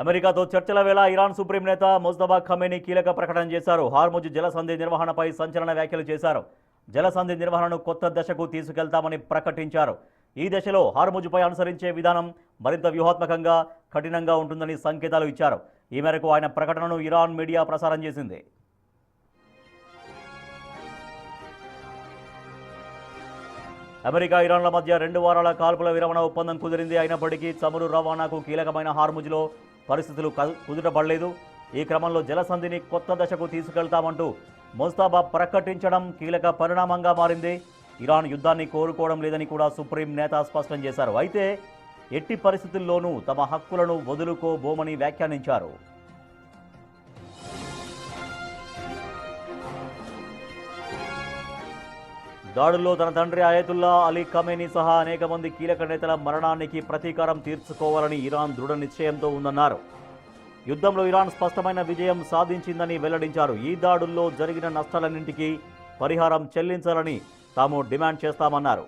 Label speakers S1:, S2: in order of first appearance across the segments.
S1: అమెరికాతో చర్చల వేళ ఇరాన్ సుప్రీం నేత ముజ్తబా ఖమేనీ కీలక ప్రకటన చేశారు. హార్ముజ్ జలసంధి నిర్వహణపై సంచలన వ్యాఖ్యలు చేశారు. జలసంధి నిర్వహణను కొత్త దశకు తీసుకెళ్తామని ప్రకటించారు. ఈ దశలో హార్ముజ్పై అనుసరించే విధానం మరింత వ్యూహాత్మకంగా, కఠినంగా ఉంటుందని సంకేతాలు ఇచ్చారు. ఈ మేరకు ఆయన ప్రకటనను ఇరాన్ మీడియా ప్రసారం చేసింది. అమెరికా ఇరాన్ల మధ్య 2 వారాల కాల్పుల విరమణ ఒప్పందం కుదిరింది. అయినప్పటికీ చమురు రవాణాకు కీలకమైన హార్ముజ్లో పరిస్థితులు కుదుటపడలేదు. ఈ క్రమంలో జలసంధిని కొత్త దశకు తీసుకెళ్తామంటూ ముజ్తబా ప్రకటించడం కీలక పరిణామంగా మారింది. ఇరాన్ యుద్ధాన్ని కోరుకోవడం లేదని కూడా సుప్రీం నేత స్పష్టం చేశారు. అయితే ఎట్టి పరిస్థితుల్లోనూ తమ హక్కులను వదులుకోబోమని వ్యాఖ్యానించారు. దాడుల్లో తన తండ్రి అయతుల్లా అలీ ఖమేనీ సహా అనేక మంది కీలక నేతల మరణానికి ప్రతీకారం తీర్చుకోవాలని ఇరాన్ దృఢ నిశ్చయంతో ఉందన్నారు. యుద్ధంలో ఇరాన్ స్పష్టమైన విజయం సాధించిందని వెల్లడించారు. ఈ దాడుల్లో జరిగిన నష్టాలన్నింటికీ పరిహారం చెల్లించాలని తాము డిమాండ్ చేస్తామన్నారు.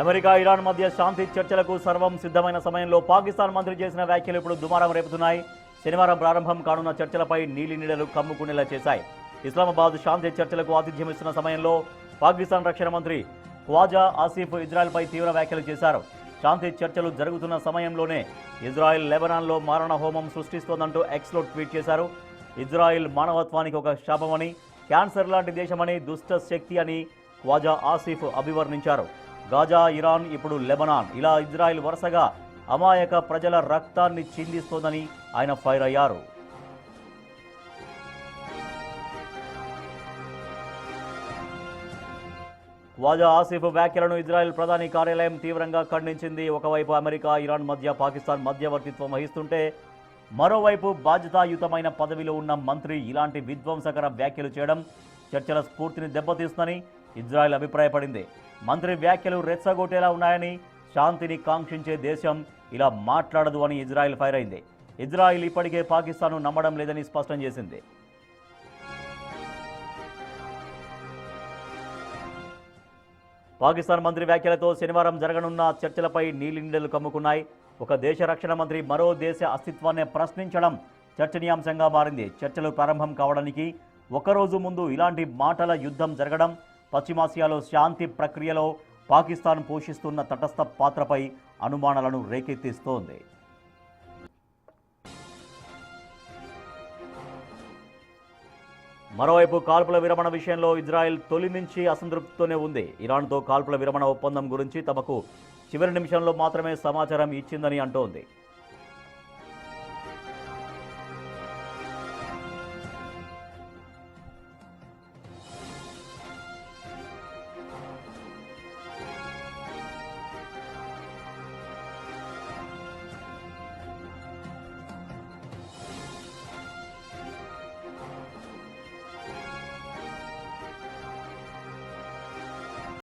S1: అమెరికా ఇరాన్ మధ్య శాంతి చర్చలకు సర్వం సిద్ధమైన సమయంలో పాకిస్తాన్ మంత్రి చేసిన వ్యాఖ్యలు ఇప్పుడు దుమారం రేపుతున్నాయి. శనివారం ప్రారంభం కానున్న చర్చలపై నీలి నీడలు కమ్ముకునేలా చేశాయి. ఇస్లామాబాద్ శాంతి చర్చలకు ఆతిథ్యం ఇస్తున్న సమయంలో పాకిస్తాన్ రక్షణ మంత్రి ఖ్వాజా ఆసిఫ్ ఇజ్రాయెల్పై తీవ్ర వ్యాఖ్యలు చేశారు. శాంతి చర్చలు జరుగుతున్న సమయంలోనే ఇజ్రాయెల్ లెబనాన్లో మారణ హోమం సృష్టిస్తోందంటూ ఎక్స్లో ట్వీట్ చేశారు. ఇజ్రాయెల్ మానవత్వానికి ఒక శాపమని, క్యాన్సర్ లాంటి దేశమని, దుష్ట శక్తి అని ఖ్వాజా ఆసిఫ్ అభివర్ణించారు. గాజా, ఇరాన్, ఇప్పుడు లెబనాన్, ఇలా ఇజ్రాయెల్ వరుసగా అమాయక ప్రజల రక్తాన్ని చిందిస్తోందని ఆయన ఫైర్ అయ్యారు. ఖ్వాజా ఆసిఫ్ వ్యాఖ్యలను ఇజ్రాయెల్ ప్రధాని కార్యాలయం తీవ్రంగా ఖండించింది. ఒకవైపు అమెరికా, ఇరాన్ మధ్య పాకిస్తాన్ మధ్యవర్తిత్వం వహిస్తుంటే, మరోవైపు బాధ్యతాయుతమైన పదవిలో ఉన్న మంత్రి ఇలాంటి విధ్వంసకర వ్యాఖ్యలు చేయడం చర్చల స్ఫూర్తిని దెబ్బతీస్తుందని ఇజ్రాయెల్ అభిప్రాయపడింది. మంత్రి వ్యాఖ్యలు రెచ్చగొట్టేలా ఉన్నాయని, శాంతిని కాంక్షించే దేశం ఇలా మాట్లాడదు అని ఇజ్రాయెల్ ఫైర్ అయింది. ఇజ్రాయెల్ ఇప్పటికే పాకిస్తాన్ను నమ్మడం లేదని స్పష్టం చేసింది. పాకిస్తాన్ మంత్రి వ్యాఖ్యలతో శనివారం జరగనున్న చర్చలపై నీలినీడలు కమ్ముకున్నాయి. ఒక దేశ రక్షణ మంత్రి మరో దేశ అస్తిత్వాన్ని ప్రశ్నించడం చర్చనీయాంశంగా మారింది. చర్చలు ప్రారంభం కావడానికి ఒకరోజు ముందు ఇలాంటి మాటల యుద్ధం జరగడం పశ్చిమాసియాలో శాంతి ప్రక్రియలో పాకిస్తాన్ పోషిస్తున్న తటస్థ పాత్రపై అనుమానాలను రేకెత్తిస్తోంది. మరోవైపు కాల్పుల విరమణ విషయంలో ఇజ్రాయెల్ తొలి నుంచి అసంతృప్తితోనే ఉంది. ఇరాన్తో కాల్పుల విరమణ ఒప్పందం గురించి తమకు చివరి నిమిషంలో మాత్రమే సమాచారం ఇచ్చిందని అంటోంది.